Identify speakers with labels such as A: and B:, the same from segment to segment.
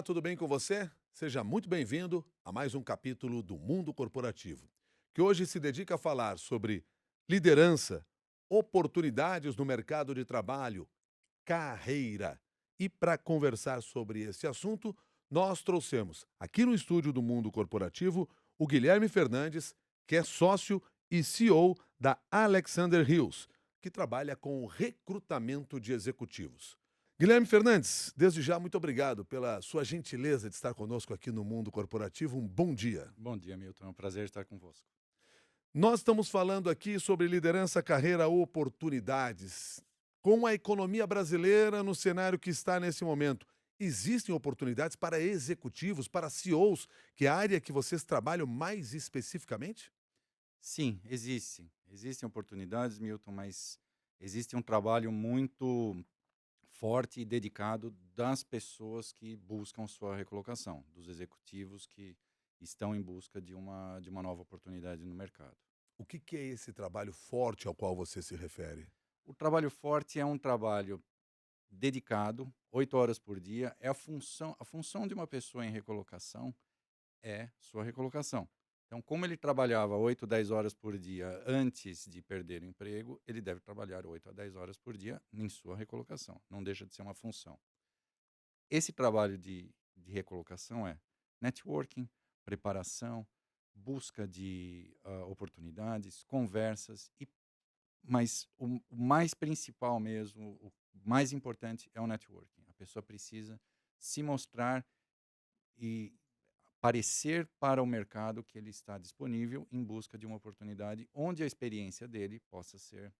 A: tudo bem com você? Seja muito bem-vindo a mais um capítulo do Mundo Corporativo, que hoje se dedica a falar sobre liderança, oportunidades no mercado de trabalho, carreira. E para conversar sobre esse assunto, nós trouxemos aqui no estúdio do Mundo Corporativo o Guilherme Fernandes, que é sócio e CEO da Alexander Hills, que trabalha com o recrutamento de executivos. Guilherme Fernandes, desde já, muito obrigado pela sua gentileza de estar conosco aqui no Mundo Corporativo. Um bom dia.
B: Bom dia, Milton. É um prazer estar convosco.
A: Nós estamos falando aqui sobre liderança, carreira, oportunidades. Com a economia brasileira no cenário que está nesse momento, existem oportunidades para executivos, para CEOs, que é a área que vocês trabalham mais especificamente?
B: Sim, existem oportunidades, Milton, mas existe um trabalho muito forte e dedicado das pessoas que buscam sua recolocação, dos executivos que estão em busca de uma nova oportunidade no mercado.
A: O que é esse trabalho forte ao qual você se refere?
B: O trabalho forte é um trabalho dedicado, 8 horas por dia, é a função de uma pessoa em recolocação é sua recolocação. Então, como ele trabalhava 8, 10 horas por dia antes de perder o emprego, ele deve trabalhar 8 a 10 horas por dia em sua recolocação. Não deixa de ser uma função. Esse trabalho de recolocação é networking, preparação, busca de oportunidades, conversas, mas o mais principal mesmo, o mais importante é o networking. A pessoa precisa se mostrar e parecer para o mercado que ele está disponível em busca de uma oportunidade onde a experiência dele possa ser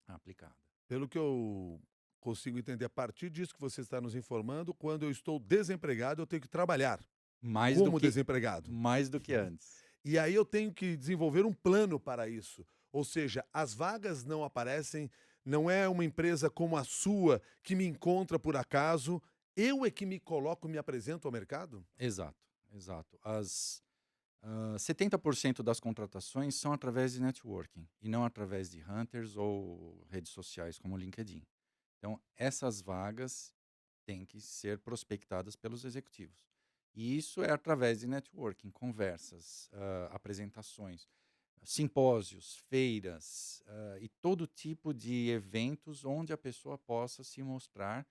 B: aplicada.
A: Pelo que eu consigo entender, a partir disso que você está nos informando, quando eu estou desempregado, eu tenho que trabalhar
B: Mais do
A: como
B: que
A: desempregado.
B: mais do que antes.
A: E aí eu tenho que desenvolver um plano para isso. Ou seja, as vagas não aparecem, não é uma empresa como a sua que me encontra por acaso, eu é que me coloco, me apresento ao mercado?
B: Exato, exato. 70% das contratações são através de networking e não através de hunters ou redes sociais como o LinkedIn. Então, essas vagas têm que ser prospectadas pelos executivos. E isso é através de networking, conversas, apresentações, simpósios, feiras, e todo tipo de eventos onde a pessoa possa se mostrar,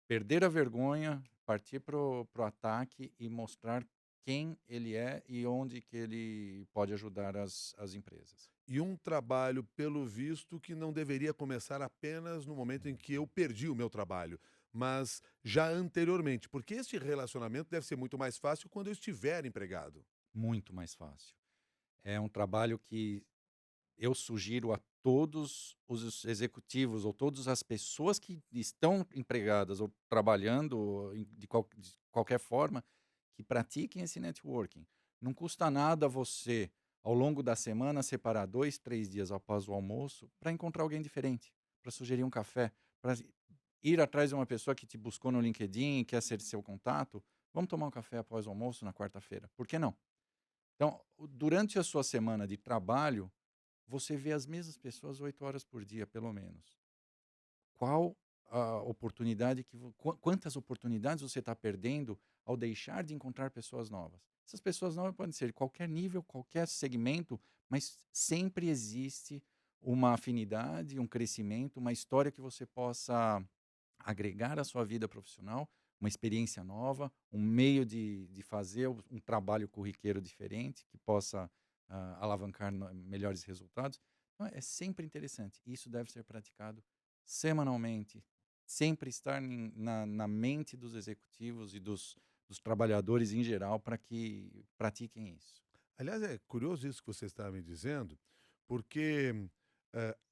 B: perder a vergonha, partir para o ataque e mostrar quem ele é e onde que ele pode ajudar as empresas.
A: E um trabalho, pelo visto, que não deveria começar apenas no momento em que eu perdi o meu trabalho, mas já anteriormente, porque este relacionamento deve ser muito mais fácil quando eu estiver empregado.
B: Muito mais fácil. É um trabalho que eu sugiro a todos os executivos ou todas as pessoas que estão empregadas ou trabalhando de qualquer forma, que pratiquem esse networking. Não custa nada você, ao longo da semana, separar 2, 3 dias após o almoço para encontrar alguém diferente, para sugerir um café, para ir atrás de uma pessoa que te buscou no LinkedIn e quer ser seu contato. Vamos tomar um café após o almoço na quarta-feira. Por que não? Então, durante a sua semana de trabalho, você vê as mesmas pessoas 8 horas por dia, pelo menos. Qual a oportunidade que quantas oportunidades você está perdendo ao deixar de encontrar pessoas novas? Essas pessoas novas podem ser de qualquer nível, qualquer segmento, mas sempre existe uma afinidade, um crescimento, uma história que você possa agregar à sua vida profissional, uma experiência nova, um meio de fazer um trabalho corriqueiro diferente que possa alavancar melhores resultados. Então, é sempre interessante. Isso deve ser praticado semanalmente, sempre estar na mente dos executivos e dos trabalhadores em geral para que pratiquem isso.
A: Aliás, é curioso isso que você está me dizendo, porque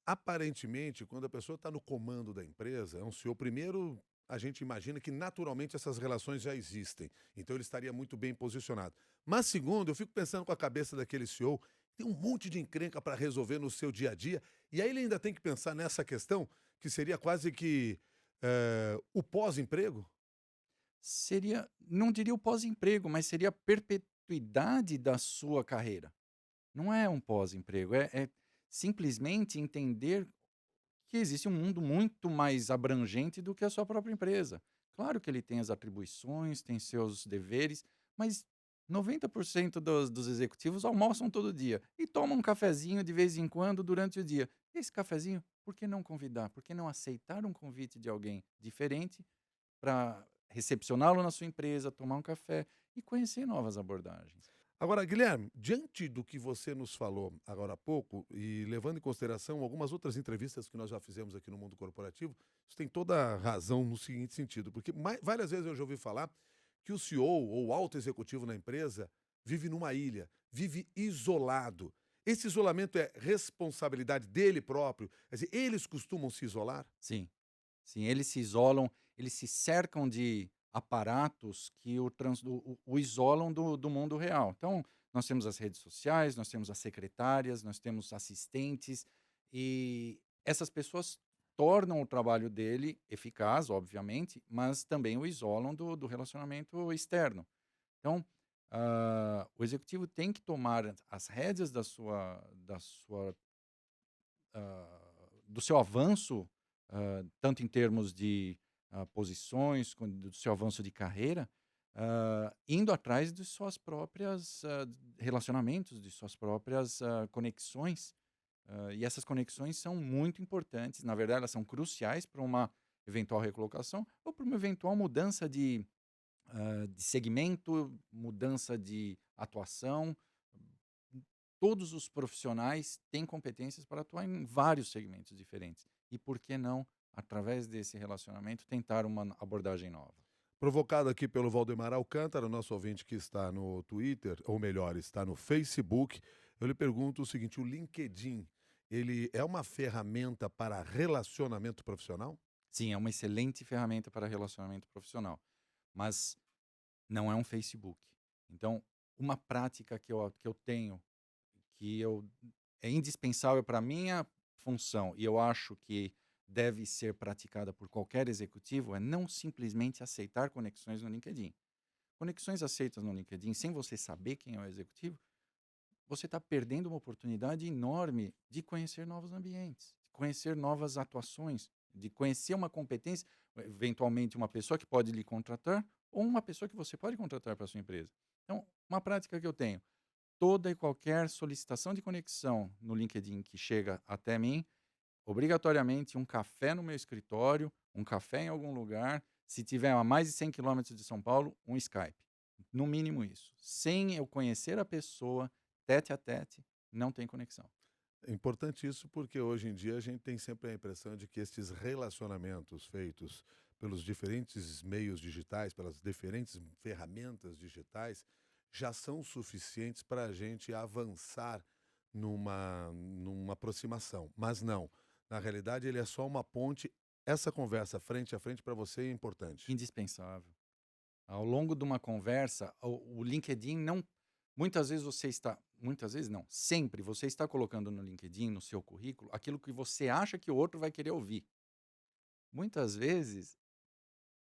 A: aparentemente, quando a pessoa está no comando da empresa, é um CEO, primeiro, a gente imagina que naturalmente essas relações já existem, então ele estaria muito bem posicionado. Mas segundo, eu fico pensando com a cabeça daquele CEO, tem um monte de encrenca para resolver no seu dia a dia, e aí ele ainda tem que pensar nessa questão, que seria quase que o pós-emprego.
B: Seria, não diria o pós-emprego, mas seria a perpetuidade da sua carreira. Não é um pós-emprego, é simplesmente entender que existe um mundo muito mais abrangente do que a sua própria empresa. Claro que ele tem as atribuições, tem seus deveres, mas 90% dos executivos almoçam todo dia e tomam um cafezinho de vez em quando durante o dia. Esse cafezinho, por que não convidar? Por que não aceitar um convite de alguém diferente para recepcioná-lo na sua empresa, tomar um café e conhecer novas abordagens?
A: Agora, Guilherme, diante do que você nos falou agora há pouco, e levando em consideração algumas outras entrevistas que nós já fizemos aqui no mundo corporativo, isso tem toda a razão no seguinte sentido, porque várias vezes eu já ouvi falar que o CEO ou o alto executivo na empresa vive numa ilha, vive isolado. Esse isolamento é responsabilidade dele próprio? Quer dizer, eles costumam se isolar?
B: Sim. Sim, eles se isolam, eles se cercam de aparatos que o isolam do mundo real. Então, nós temos as redes sociais, nós temos as secretárias, nós temos assistentes, e essas pessoas tornam o trabalho dele eficaz, obviamente, mas também o isolam do relacionamento externo. Então, o executivo tem que tomar as rédeas do seu avanço, tanto em termos de posições, do seu avanço de carreira, indo atrás de suas próprias relacionamentos, de suas próprias conexões. E essas conexões são muito importantes, na verdade, elas são cruciais para uma eventual recolocação ou para uma eventual mudança de segmento, mudança de atuação. Todos os profissionais têm competências para atuar em vários segmentos diferentes. E por que não, através desse relacionamento, tentar uma abordagem nova?
A: Provocado aqui pelo Valdemar Alcântara, nosso ouvinte que está no Twitter, ou melhor, está no Facebook, eu lhe pergunto o seguinte: o LinkedIn, ele é uma ferramenta para relacionamento profissional?
B: Sim, é uma excelente ferramenta para relacionamento profissional, mas não é um Facebook. Então, uma prática que eu tenho, que eu, é indispensável para a minha função e eu acho que deve ser praticada por qualquer executivo, é não simplesmente aceitar conexões no LinkedIn. Conexões aceitas no LinkedIn sem você saber quem é o executivo, você está perdendo uma oportunidade enorme de conhecer novos ambientes, de conhecer novas atuações, de conhecer uma competência, eventualmente uma pessoa que pode lhe contratar ou uma pessoa que você pode contratar para a sua empresa. Então, uma prática que eu tenho, toda e qualquer solicitação de conexão no LinkedIn que chega até mim, obrigatoriamente um café no meu escritório, um café em algum lugar, se tiver a mais de 100 quilômetros de São Paulo, um Skype. No mínimo isso. Sem eu conhecer a pessoa, tete a tete, não tem conexão.
A: É importante isso porque hoje em dia a gente tem sempre a impressão de que esses relacionamentos feitos pelos diferentes meios digitais, pelas diferentes ferramentas digitais, já são suficientes para a gente avançar numa aproximação. Mas não. Na realidade, ele é só uma ponte. Essa conversa frente a frente para você é importante.
B: Indispensável. Ao longo de uma conversa, o LinkedIn não. Muitas vezes você está. Muitas vezes não. Sempre você está colocando no LinkedIn, no seu currículo, aquilo que você acha que o outro vai querer ouvir. Muitas vezes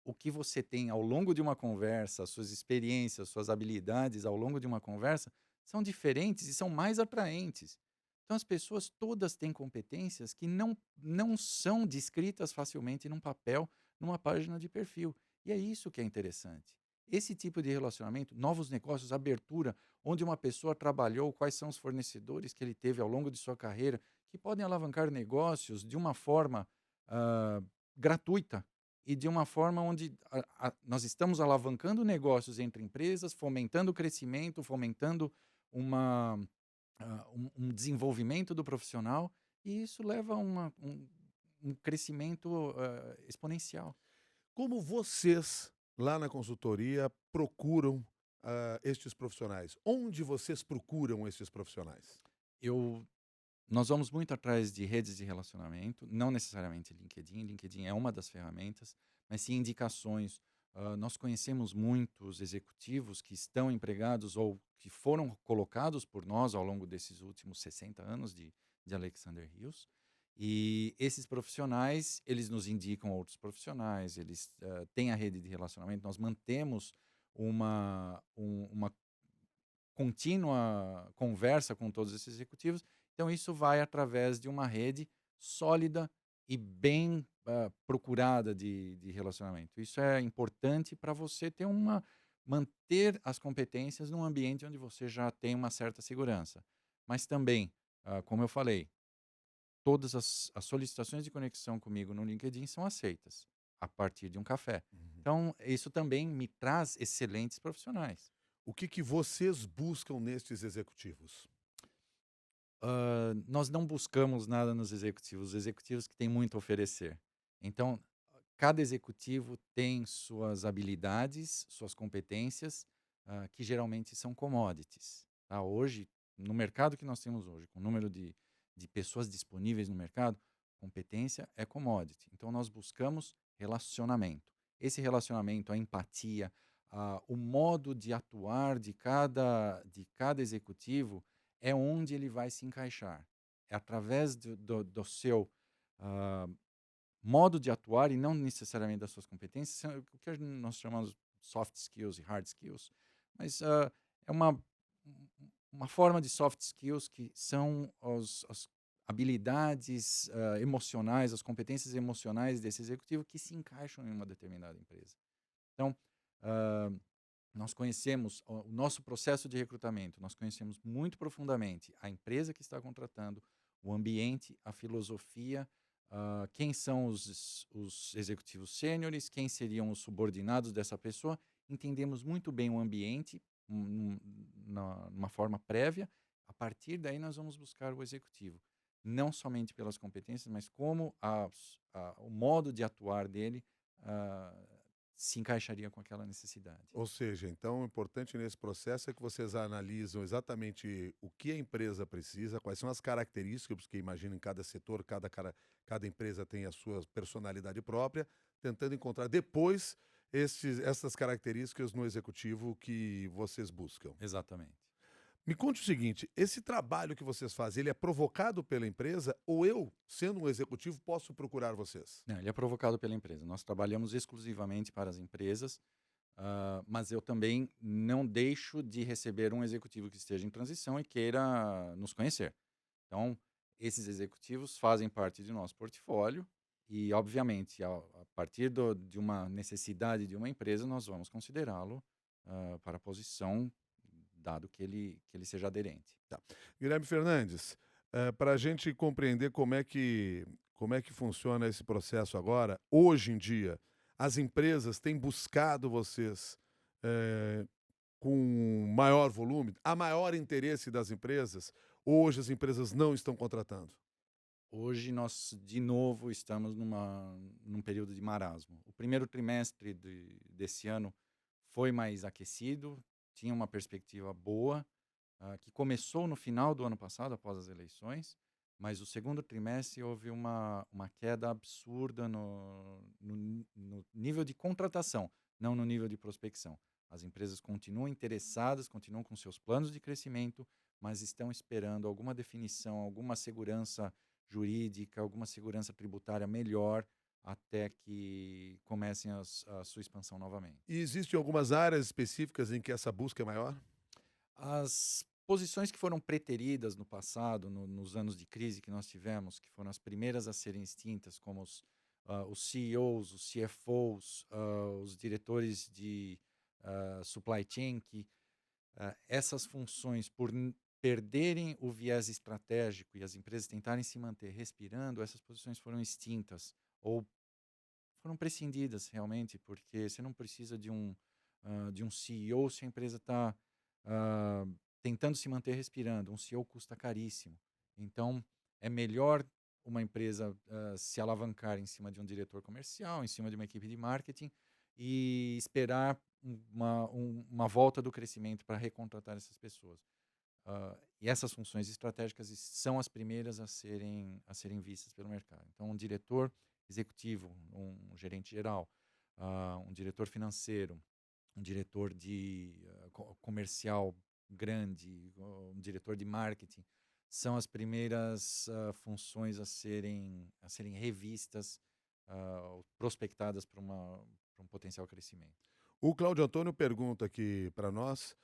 B: o que você tem ao longo de uma conversa, suas experiências, suas habilidades ao longo de uma conversa, são diferentes e são mais atraentes. Então, as pessoas todas têm competências que não são descritas facilmente num papel, numa página de perfil. E é isso que é interessante. Esse tipo de relacionamento, novos negócios, abertura, onde uma pessoa trabalhou, quais são os fornecedores que ele teve ao longo de sua carreira, que podem alavancar negócios de uma forma ah, gratuita e de uma forma onde nós estamos alavancando negócios entre empresas, fomentando o crescimento, fomentando uma, um desenvolvimento do profissional, e isso leva a um crescimento exponencial.
A: Como vocês, lá na consultoria, procuram estes profissionais? Onde vocês procuram estes profissionais?
B: Eu, nós vamos muito atrás de redes de relacionamento, não necessariamente LinkedIn. LinkedIn é uma das ferramentas, mas sim indicações. Nós conhecemos muitos executivos que estão empregados ou que foram colocados por nós ao longo desses últimos 60 anos de Alexander Hills. E esses profissionais, eles nos indicam outros profissionais, eles têm a rede de relacionamento. Nós mantemos uma contínua conversa com todos esses executivos. Então, isso vai através de uma rede sólida e bem procurada de relacionamento. Isso é importante para você ter manter as competências num ambiente onde você já tem uma certa segurança. Mas também, como eu falei, todas as solicitações de conexão comigo no LinkedIn são aceitas a partir de um café.
A: Uhum.
B: Então, isso também me traz excelentes profissionais.
A: O que que vocês buscam nestes executivos?
B: Nós não buscamos nada nos executivos, os executivos que têm muito a oferecer. Então, cada executivo tem suas habilidades, suas competências, que geralmente são commodities. Tá? Hoje, no mercado que nós temos hoje, com o número de pessoas disponíveis no mercado, competência é commodity. Então, nós buscamos relacionamento. Esse relacionamento, a empatia, o modo de atuar de cada executivo é onde ele vai se encaixar. É através do seu ah, modo de atuar e não necessariamente das suas competências, são o que nós chamamos soft skills e hard skills. Mas é uma forma de soft skills que são as habilidades emocionais, as competências emocionais desse executivo que se encaixam em uma determinada empresa. Então, ah, nós conhecemos o nosso processo de recrutamento, nós conhecemos muito profundamente a empresa que está contratando, o ambiente, a filosofia, quem são os executivos sêniores, quem seriam os subordinados dessa pessoa. Entendemos muito bem o ambiente numa forma prévia. A partir daí, nós vamos buscar o executivo, não somente pelas competências, mas como o modo de atuar dele ah, se encaixaria com aquela necessidade.
A: Ou seja, então o importante nesse processo é que vocês analisam exatamente o que a empresa precisa, quais são as características, porque imagino em cada setor, cada empresa tem a sua personalidade própria, tentando encontrar depois essas características no executivo que vocês buscam.
B: Exatamente.
A: Me conte o seguinte, esse trabalho que vocês fazem, ele é provocado pela empresa ou eu, sendo um executivo, posso procurar vocês?
B: Não, ele é provocado pela empresa. Nós trabalhamos exclusivamente para as empresas, mas eu também não deixo de receber um executivo que esteja em transição e queira nos conhecer. Então, esses executivos fazem parte de nosso portfólio e, obviamente, a partir de uma necessidade de uma empresa, nós vamos considerá-lo para a posição, dado que ele seja aderente.
A: Tá. Guilherme Fernandes, para a gente compreender como é que funciona esse processo agora, hoje em dia, as empresas têm buscado vocês eh, com maior volume? Há maior interesse das empresas? Hoje as empresas não estão contratando?
B: Hoje nós, de novo, estamos num período de marasmo. O primeiro trimestre desse ano foi mais aquecido, tinha uma perspectiva boa, que começou no final do ano passado, após as eleições, mas o segundo trimestre houve uma queda absurda no nível de contratação, não no nível de prospecção. As empresas continuam interessadas, continuam com seus planos de crescimento, mas estão esperando alguma definição, alguma segurança jurídica, alguma segurança tributária melhor até que comecem a sua expansão novamente.
A: E existem algumas áreas específicas em que essa busca é maior?
B: As posições que foram preteridas no passado, nos anos de crise que nós tivemos, que foram as primeiras a serem extintas, como os CEOs, os CFOs, os diretores de supply chain, que essas funções, por perderem o viés estratégico e as empresas tentarem se manter respirando, essas posições foram extintas ou foram prescindidas realmente, porque você não precisa de um CEO se a empresa está tentando se manter respirando. Um CEO custa caríssimo. Então, é melhor uma empresa se alavancar em cima de um diretor comercial, em cima de uma equipe de marketing e esperar uma volta do crescimento para recontratar essas pessoas. E essas funções estratégicas são as primeiras a serem vistas pelo mercado. Então, um diretor executivo, um gerente geral, um diretor financeiro, um diretor de comercial grande, um diretor de marketing, são as primeiras funções a serem revistas, prospectadas para um potencial crescimento.
A: O Cláudio Antônio pergunta aqui para nós,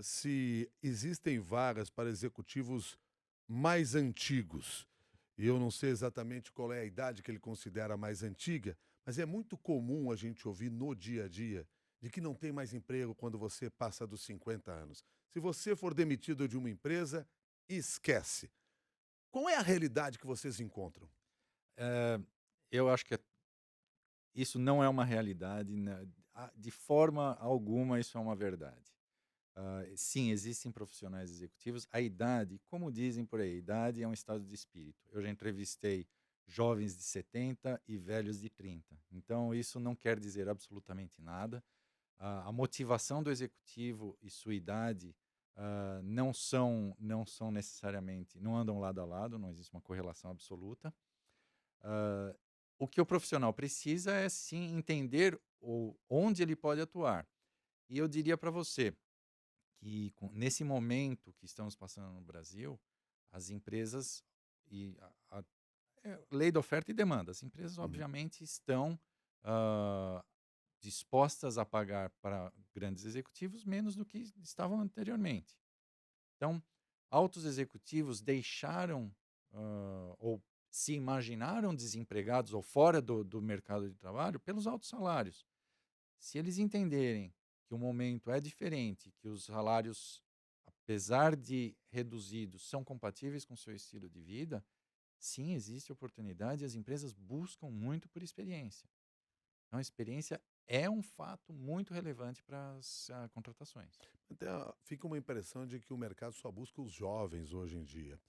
A: se existem vagas para executivos mais antigos. E eu não sei exatamente qual é a idade que ele considera mais antiga, mas é muito comum a gente ouvir no dia a dia de que não tem mais emprego quando você passa dos 50 anos. Se você for demitido de uma empresa, esquece. Qual é a realidade que vocês encontram?
B: Eh, eu acho que isso não é uma realidade, né, de forma alguma isso é uma verdade. Sim, existem profissionais executivos. A idade, como dizem por aí, a idade é um estado de espírito. Eu já entrevistei jovens de 70 e velhos de 30. Então, isso não quer dizer absolutamente nada. A motivação do executivo e sua idade não são necessariamente, não andam lado a lado, não existe uma correlação absoluta. Ah, o que o profissional precisa é sim entender onde ele pode atuar. E eu diria para você que nesse momento que estamos passando no Brasil, as empresas e lei da oferta e demanda, as empresas
A: Uhum.
B: obviamente estão ah, dispostas a pagar para grandes executivos menos do que estavam anteriormente. Então, altos executivos deixaram ou se imaginaram desempregados ou fora do mercado de trabalho pelos altos salários. Se eles entenderem que o momento é diferente, que os salários, apesar de reduzidos, são compatíveis com o seu estilo de vida, sim, existe oportunidade e as empresas buscam muito por experiência. Então, a experiência é um fato muito relevante para as contratações.
A: Então, fica uma impressão de que o mercado só busca os jovens hoje em dia.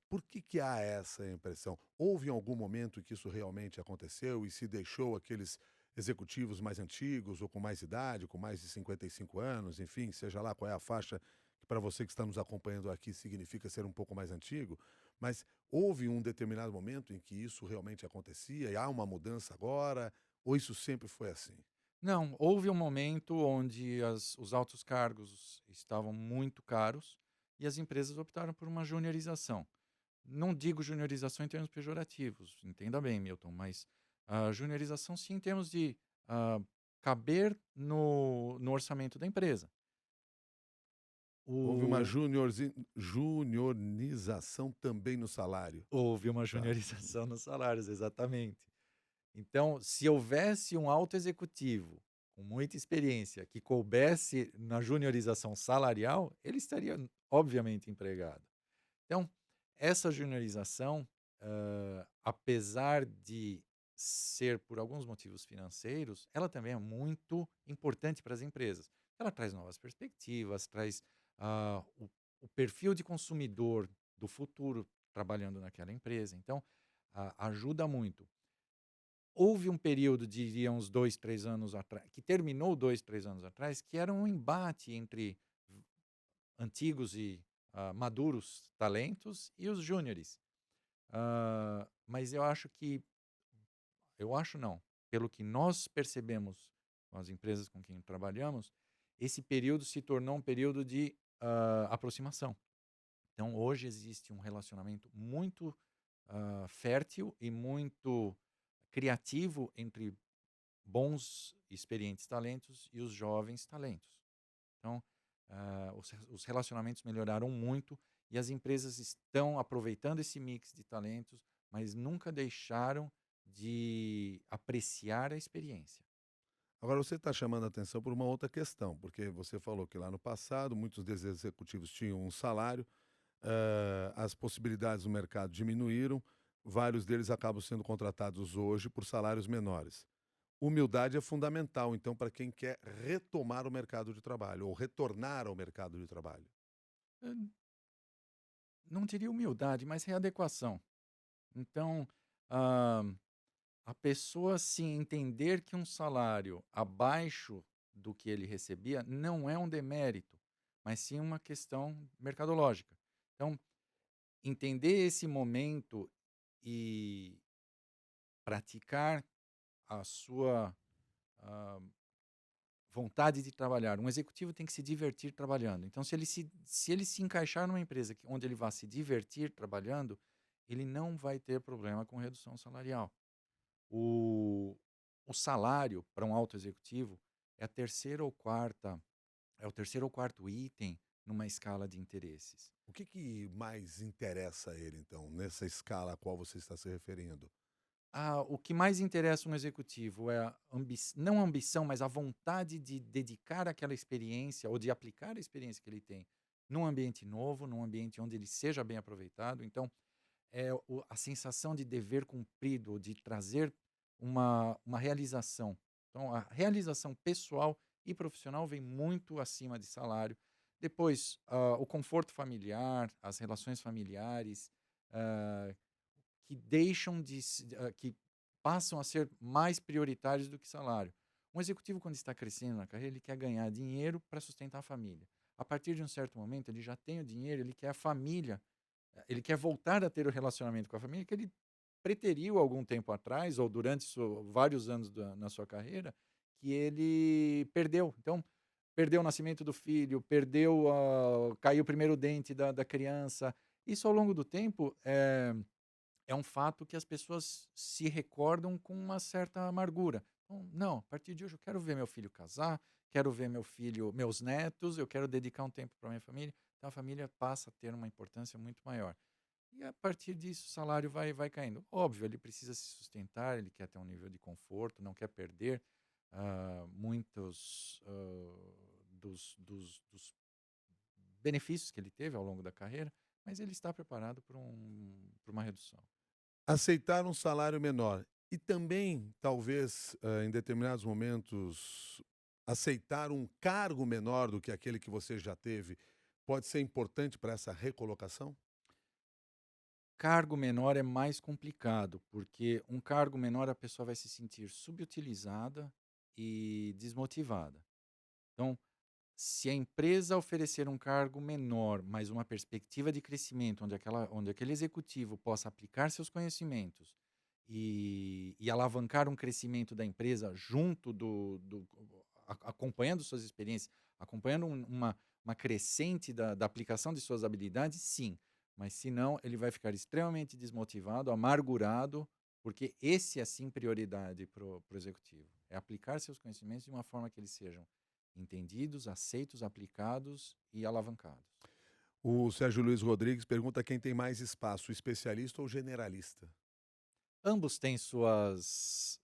A: Por que que há essa impressão? Houve em algum momento que isso realmente aconteceu e se deixou aqueles executivos mais antigos ou com mais idade, com mais de 55 anos, enfim, seja lá qual é a faixa que para você que está nos acompanhando aqui significa ser um pouco mais antigo, mas houve um determinado momento em que isso realmente acontecia e há uma mudança agora, ou isso sempre foi assim?
B: Não, houve um momento onde os altos cargos estavam muito caros e as empresas optaram por uma juniorização. Não digo juniorização em termos pejorativos, entenda bem, Milton, mas juniorização sim em termos de ah, caber no orçamento da empresa.
A: Houve uma
B: O,
A: juniorização também no salário.
B: houve uma
A: Tá.
B: juniorização nos salários, exatamente. Então, se houvesse um alto executivo com muita experiência que coubesse na juniorização salarial, ele estaria obviamente empregado. Então, essa juniorização, apesar de ser por alguns motivos financeiros, ela também é muito importante para as empresas. Ela traz novas perspectivas, traz o perfil de consumidor do futuro trabalhando naquela empresa. Então, ajuda muito. Houve um período, diria uns 2, 3 anos atrás, que terminou 2, 3 anos atrás, que era um embate entre v antigos e maduros talentos e os júniores. Mas eu acho não, pelo que nós percebemos com as empresas com quem trabalhamos, esse período se tornou um período de aproximação. Então hoje existe um relacionamento muito fértil e muito criativo entre bons e experientes talentos e os jovens talentos. Então, os relacionamentos melhoraram muito e as empresas estão aproveitando esse mix de talentos, mas nunca deixaram de apreciar a experiência.
A: Agora você está chamando a atenção por uma outra questão, porque você falou que lá no passado muitos desses executivos tinham um salário, as possibilidades do mercado diminuíram, vários deles acabam sendo contratados hoje por salários menores. Humildade é fundamental, então, para quem quer retomar o mercado de trabalho ou retornar ao mercado de trabalho.
B: Eu não diria humildade, mas readequação. Então, ah, a pessoa se entender que um salário abaixo do que ele recebia não é um demérito, mas sim uma questão mercadológica. Então, entender esse momento e praticar a sua ah, vontade de trabalhar. Um executivo tem que se divertir trabalhando. Então, se ele se encaixar numa empresa onde ele vai se divertir trabalhando, ele não vai ter problema com redução salarial. O, o salário para um alto executivo é a terceira ou quarta, é o terceiro ou quarto item numa escala de interesses.
A: O que mais interessa a ele, então, nessa escala a qual você está se referindo?
B: O que mais interessa um executivo é não a ambição, mas a vontade de dedicar aquela experiência ou de aplicar a experiência que ele tem num ambiente novo, num ambiente onde ele seja bem aproveitado. Então, a sensação de dever cumprido, ou de trazer uma realização. Então, a realização pessoal e profissional vem muito acima de salário. Depois, o conforto familiar, as relações familiares, ah, que deixam que passam a ser mais prioritários do que salário. Um executivo, quando está crescendo na carreira, ele quer ganhar dinheiro para sustentar a família. A partir de um certo momento, ele já tem o dinheiro, ele quer a família, ele quer voltar a ter o relacionamento com a família que ele preteriu algum tempo atrás, ou durante vários anos na sua carreira, que ele perdeu. Então, perdeu o nascimento do filho, caiu o primeiro dente da criança. Isso ao longo do tempo é um fato que as pessoas se recordam com uma certa amargura. Então, não, a partir de hoje eu quero ver meu filho casar, quero ver meus netos, eu quero dedicar um tempo para minha família. Então a família passa a ter uma importância muito maior. E a partir disso o salário vai caindo. Óbvio, ele precisa se sustentar, ele quer ter um nível de conforto, não quer perder muitos dos benefícios que ele teve ao longo da carreira, mas ele está preparado para uma redução.
A: Aceitar um salário menor e também, talvez, em determinados momentos, aceitar um cargo menor do que aquele que você já teve, pode ser importante para essa recolocação?
B: Cargo menor é mais complicado, porque um cargo menor a pessoa vai se sentir subutilizada e desmotivada. Então, se a empresa oferecer um cargo menor, mas uma perspectiva de crescimento, onde aquele executivo possa aplicar seus conhecimentos e alavancar um crescimento da empresa junto acompanhando suas experiências, acompanhando uma crescente da aplicação de suas habilidades, sim. Mas se não, ele vai ficar extremamente desmotivado, amargurado, porque esse é sim prioridade para o executivo. É aplicar seus conhecimentos de uma forma que eles sejam entendidos, aceitos, aplicados e alavancados.
A: O Sérgio Luiz Rodrigues pergunta quem tem mais espaço, especialista ou generalista?
B: Ambos têm seus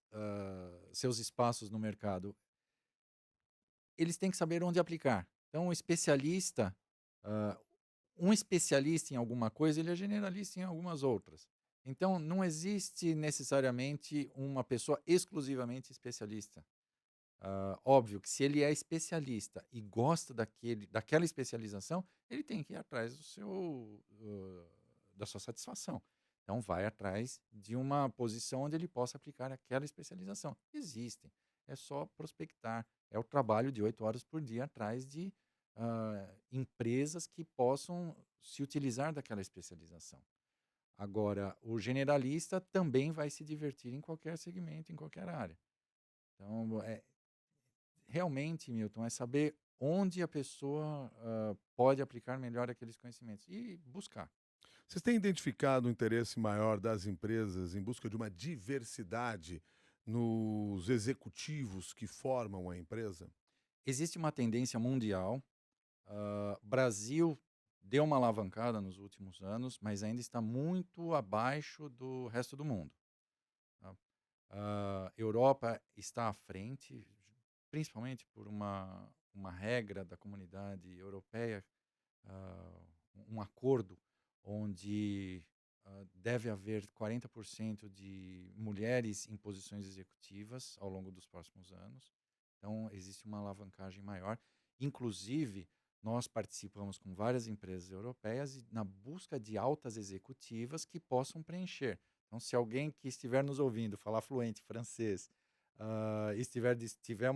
B: espaços no mercado. Eles têm que saber onde aplicar. Então, ah, um especialista em alguma coisa, ele é generalista em algumas outras. Então, não existe necessariamente uma pessoa exclusivamente especialista. Óbvio que se ele é especialista e gosta daquela especialização, ele tem que ir atrás da sua satisfação. Então, vai atrás de uma posição onde ele possa aplicar aquela especialização. Existem. É só prospectar. É o trabalho de 8 horas por dia atrás de empresas que possam se utilizar daquela especialização. Agora, o generalista também vai se divertir em qualquer segmento, em qualquer área. Então, realmente, Milton, é saber onde a pessoa pode aplicar melhor aqueles conhecimentos e buscar.
A: Vocês têm identificado um interesse maior das empresas em busca de uma diversidade nos executivos que formam a empresa?
B: Existe uma tendência mundial. Brasil deu uma alavancada nos últimos anos, mas ainda está muito abaixo do resto do mundo. Tá? Europa está à frente, principalmente por uma regra da comunidade europeia, ah, um acordo onde deve haver 40% de mulheres em posições executivas ao longo dos próximos anos. Então, existe uma alavancagem maior. Inclusive, nós participamos com várias empresas europeias na busca de altas executivas que possam preencher. Então, se alguém que estiver nos ouvindo falar fluente francês, tiver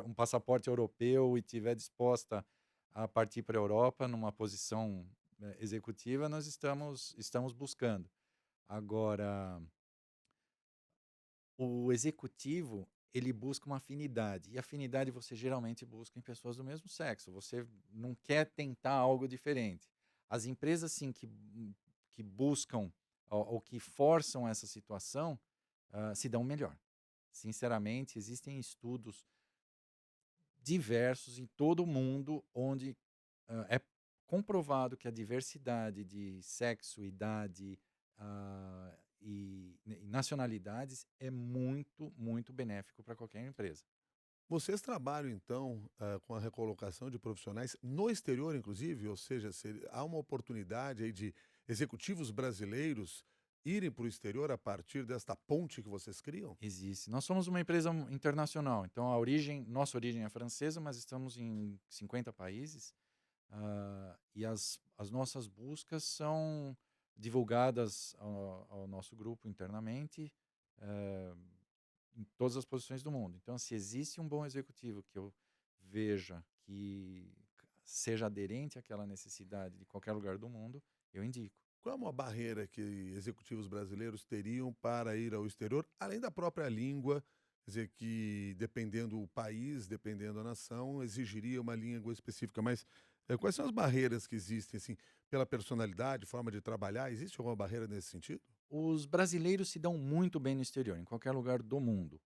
B: um passaporte europeu e estiver disposta a partir para a Europa numa posição executiva, nós estamos buscando. Agora, o executivo, ele busca uma afinidade, e afinidade você geralmente busca em pessoas do mesmo sexo, você não quer tentar algo diferente. As empresas, sim, que buscam ou que forçam essa situação, se dão melhor. Sinceramente, existem estudos diversos em todo o mundo, onde é comprovado que a diversidade de sexo, idade e nacionalidades é muito, muito benéfico para qualquer empresa.
A: Vocês trabalham, então, com a recolocação de profissionais no exterior, inclusive? Ou seja, há uma oportunidade aí de executivos brasileiros irem para o exterior a partir desta ponte que vocês criam?
B: Existe. Nós somos uma empresa internacional, então nossa origem é francesa, mas estamos em 50 países. E as nossas buscas são divulgadas ao nosso grupo internamente, eh, em todas as posições do mundo. Então, se existe um bom executivo que eu veja que seja aderente àquela necessidade de qualquer lugar do mundo, eu indico.
A: Qual é uma barreira que executivos brasileiros teriam para ir ao exterior, além da própria língua? Quer dizer, que dependendo do país, dependendo da nação, exigiria uma língua específica. Mas quais são as barreiras que existem, assim, pela personalidade, forma de trabalhar? Existe alguma barreira nesse sentido?
B: Os brasileiros se dão muito bem no exterior, em qualquer lugar do mundo.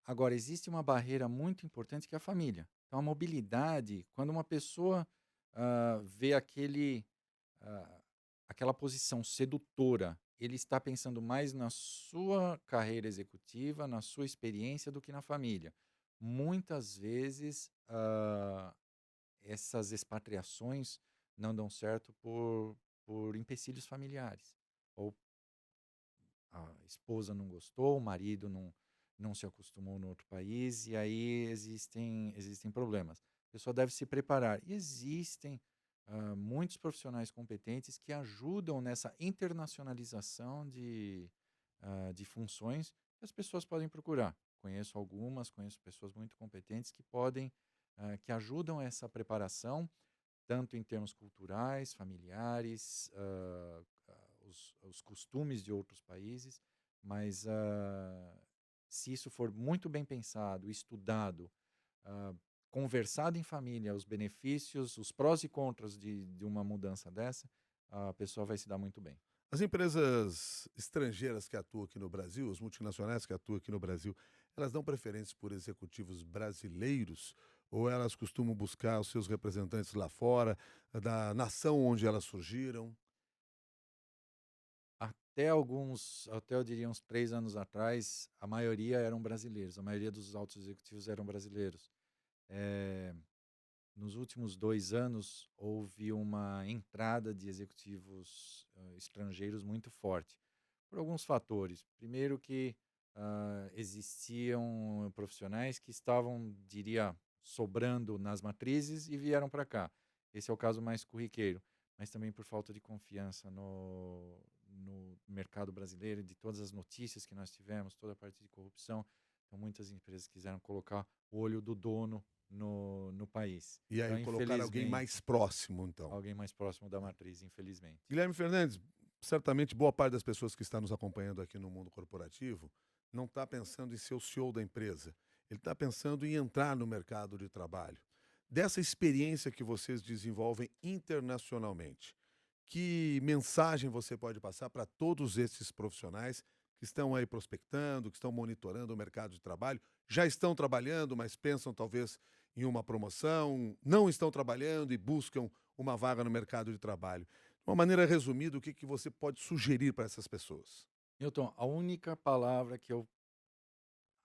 B: Agora, existe uma barreira muito importante que é a família. Então, a mobilidade, quando uma pessoa vê ah, aquela posição sedutora, ele está pensando mais na sua carreira executiva, na sua experiência, do que na família. Muitas vezes, essas expatriações não dão certo por empecilhos familiares. Ou a esposa não gostou, o marido não se acostumou no outro país, e aí existem problemas. A pessoa deve se preparar. E existem muitos profissionais competentes que ajudam nessa internacionalização de funções que as pessoas podem procurar. Conheço pessoas muito competentes que que ajudam essa preparação, tanto em termos culturais, familiares, os costumes de outros países, mas se isso for muito bem pensado, estudado, ah, conversado em família, os benefícios, os prós e contras de uma mudança dessa, a pessoa vai se dar muito bem.
A: As empresas estrangeiras que atuam aqui no Brasil, as multinacionais que atuam aqui no Brasil, elas dão preferência por executivos brasileiros ou elas costumam buscar os seus representantes lá fora, da nação onde elas surgiram?
B: Até eu diria uns 3 anos atrás, a maioria eram brasileiros, a maioria dos altos executivos eram brasileiros. Eh, Nos últimos 2 anos, houve uma entrada de executivos estrangeiros muito forte, por alguns fatores. Primeiro que existiam profissionais que estavam, diria, sobrando nas matrizes e vieram para cá. Esse é o caso mais corriqueiro, mas também por falta de confiança no mercado brasileiro, de todas as notícias que nós tivemos, toda a parte de corrupção. Então, muitas empresas quiseram colocar o olho do dono no país.
A: E aí
B: Então,
A: colocar alguém
B: infelizmente,
A: mais próximo, então.
B: alguém mais próximo da matriz, infelizmente.
A: Guilherme Fernandes, certamente boa parte das pessoas que está nos acompanhando aqui no mundo corporativo não está pensando em ser o CEO da empresa. Ele está pensando em entrar no mercado de trabalho. Dessa experiência que vocês desenvolvem internacionalmente, que mensagem você pode passar para todos esses profissionais que estão aí prospectando, que estão monitorando o mercado de trabalho, já estão trabalhando, mas pensam talvez em uma promoção, não estão trabalhando e buscam uma vaga no mercado de trabalho? De uma maneira resumida, o que que você pode sugerir para essas pessoas?
B: Milton, a única palavra que eu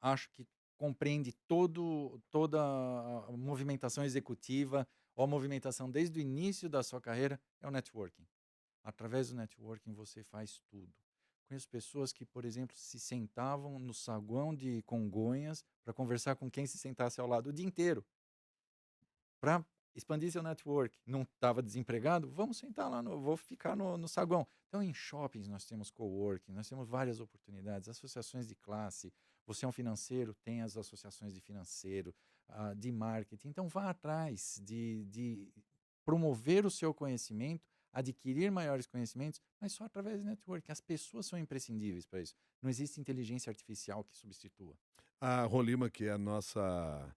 B: acho que compreende toda a movimentação executiva ou a movimentação desde o início da sua carreira é o networking. Através do networking você faz tudo. Conheço pessoas que, por exemplo, se sentavam no saguão de Congonhas para conversar com quem se sentasse ao lado o dia inteiro, para expandir seu network. Não estava desempregado? Vamos sentar lá, vou ficar no saguão. Então, em shoppings nós temos coworking, nós temos várias oportunidades, associações de classe. Você é um financeiro, tem as associações de financeiro, de marketing. Então, vá atrás de promover o seu conhecimento, adquirir maiores conhecimentos, mas só através do networking. As pessoas são imprescindíveis para isso. Não existe inteligência artificial que substitua.
A: A Rolima, que é a nossa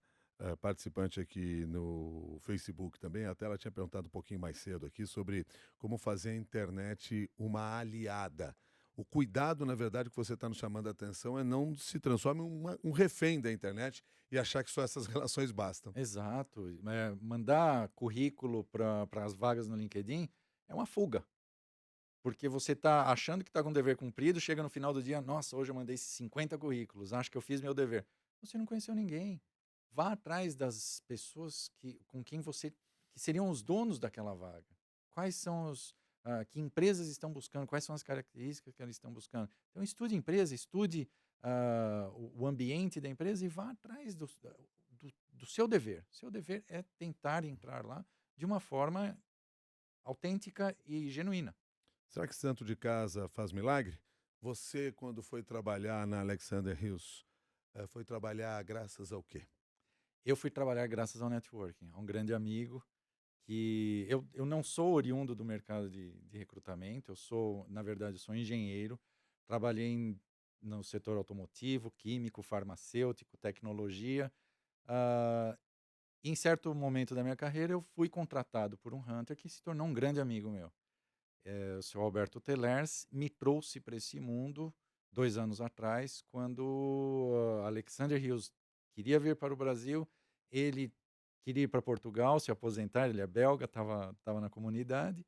A: participante aqui no Facebook também, até ela tinha perguntado um pouquinho mais cedo aqui sobre como fazer a internet uma aliada. O cuidado, na verdade, que você está nos chamando a atenção é não se transforme em um refém da internet e achar que só essas relações bastam.
B: Exato. Mandar currículo para as vagas no LinkedIn é uma fuga, porque você está achando que está com o dever cumprido, chega no final do dia, nossa, hoje eu mandei 50 currículos, acho que eu fiz meu dever. Você não conheceu ninguém. Vá atrás das pessoas com quem você que seriam os donos daquela vaga. Quais são que empresas estão buscando, quais são as características que elas estão buscando. Então estude a empresa, estude o ambiente da empresa e vá atrás do seu dever. Seu dever é tentar entrar lá de uma forma autêntica e genuína.
A: Será que santo de casa faz milagre? Você, quando foi trabalhar na Alexander Hills, foi trabalhar graças ao quê?
B: Eu fui trabalhar graças ao networking, a um grande amigo que eu não sou oriundo do mercado de recrutamento, eu sou, na verdade, eu sou engenheiro, trabalhei no setor automotivo, químico, farmacêutico, tecnologia. ah, Em certo momento da minha carreira, eu fui contratado por um hunter que se tornou um grande amigo meu. O seu Alberto Telers me trouxe para esse mundo 2 anos atrás, quando Alexander Hills queria vir para o Brasil, ele queria ir para Portugal, se aposentar, ele é belga, estava na comunidade.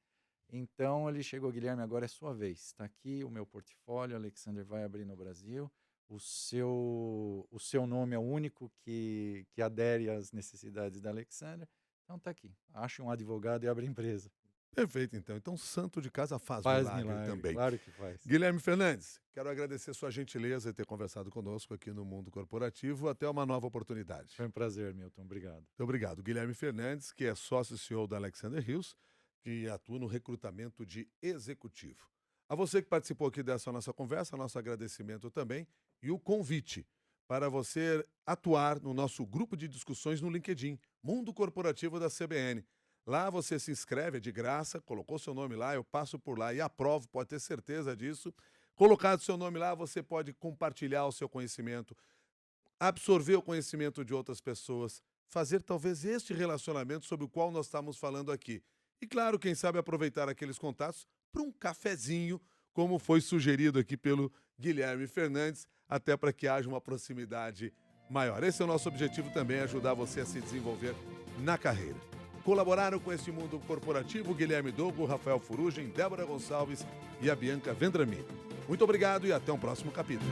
B: Então ele chegou, Guilherme, agora é sua vez. Está aqui o meu portfólio, Alexander vai abrir no Brasil. O seu nome é o único que adere às necessidades da Alexander. Então está aqui. Ache um advogado e abre empresa.
A: Perfeito, então. Então, santo de casa faz
B: Faz
A: milagre
B: milagre,
A: também.
B: claro que faz.
A: Guilherme Fernandes, quero agradecer sua gentileza em ter conversado conosco aqui no Mundo Corporativo. Até uma nova oportunidade.
B: Foi um prazer, Milton. Obrigado.
A: Muito obrigado. Guilherme Fernandes, que é sócio e CEO da Alexander Hills, que atua no recrutamento de executivo. A você que participou aqui dessa nossa conversa, nosso agradecimento também e o convite para você atuar no nosso grupo de discussões no LinkedIn, Mundo Corporativo da CBN. Lá você se inscreve, é de graça, colocou seu nome lá, eu passo por lá e aprovo, pode ter certeza disso. Colocado seu nome lá, você pode compartilhar o seu conhecimento, absorver o conhecimento de outras pessoas, fazer talvez este relacionamento sobre o qual nós estamos falando aqui. E claro, quem sabe aproveitar aqueles contatos para um cafezinho, como foi sugerido aqui pelo Guilherme Fernandes, até para que haja uma proximidade maior. Esse é o nosso objetivo também, ajudar você a se desenvolver na carreira. Colaboraram com este mundo corporativo Guilherme Dogo, Rafael Furugem, Débora Gonçalves e a Bianca Vendramin. Muito obrigado e até um próximo capítulo.